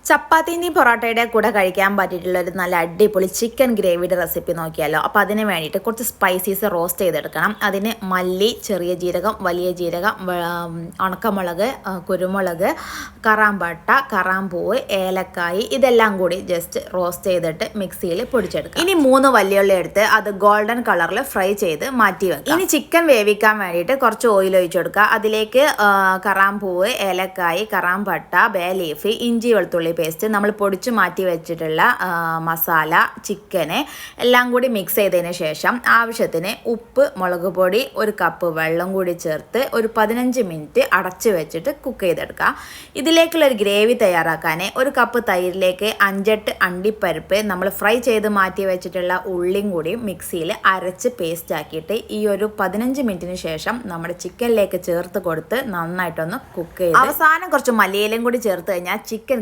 ചപ്പാത്തിൻ്റെയും പൊറോട്ടയുടെ കൂടെ കഴിക്കാൻ പറ്റിയിട്ടുള്ള ഒരു നല്ല അടിപൊളി ചിക്കൻ ഗ്രേവിയുടെ റെസിപ്പി നോക്കിയാലോ. അപ്പോൾ അതിന് വേണ്ടിയിട്ട് കുറച്ച് സ്പൈസീസ് റോസ്റ്റ് ചെയ്തെടുക്കണം. അതിന് മല്ലി, ചെറിയ ജീരകം, വലിയ ജീരകം, ഉണക്കമുളക്, കുരുമുളക്, കറാമ്പട്ട, കറാമ്പൂവ്, ഏലക്കായി ഇതെല്ലാം കൂടി ജസ്റ്റ് റോസ്റ്റ് ചെയ്തിട്ട് മിക്സിയിൽ പൊടിച്ചെടുക്കുക. ഇനി 3 വലിയുള്ളി എടുത്ത് അത് ഗോൾഡൻ കളറിൽ ഫ്രൈ ചെയ്ത് മാറ്റി വെക്കുക. ഇനി ചിക്കൻ വേവിക്കാൻ വേണ്ടിയിട്ട് കുറച്ച് ഓയിൽ ഒഴിച്ചു കൊടുക്കുക. അതിലേക്ക് കറാമ്പൂവ്, ഏലക്കായി, കറാമ്പട്ട, ബേ ലീഫ്, ഇഞ്ചി വെളുത്തുള്ളി പേസ്റ്റ്, നമ്മൾ പൊടിച്ച് മാറ്റി വെച്ചിട്ടുള്ള മസാല, ചിക്കന് എല്ലാം കൂടി മിക്സ് ചെയ്തതിന് ശേഷം ആവശ്യത്തിന് ഉപ്പ്, മുളക് പൊടി, 1 കപ്പ് വെള്ളം കൂടി ചേർത്ത് ഒരു 15 മിനിറ്റ് അടച്ചു വെച്ചിട്ട് കുക്ക് ചെയ്തെടുക്കുക. ഇതിലേക്കുള്ള ഒരു ഗ്രേവി തയ്യാറാക്കാൻ 1 കപ്പ് തൈരിലേക്ക് 5-8 അണ്ടിപ്പരിപ്പ്, നമ്മൾ ഫ്രൈ ചെയ്ത് മാറ്റി വെച്ചിട്ടുള്ള ഉള്ളിയും കൂടി മിക്സിയിൽ അരച്ച് പേസ്റ്റ് ആക്കിയിട്ട് ഈ ഒരു 15 മിനിറ്റിന് ശേഷം നമ്മുടെ ചിക്കനിലേക്ക് ചേർത്ത് കൊടുത്ത് നന്നായിട്ടൊന്ന് കുക്ക് ചെയ്ത് അവസാനം കുറച്ച് മല്ലിയിലയും കൂടി ചേർത്ത് കഴിഞ്ഞാൽ ചിക്കൻ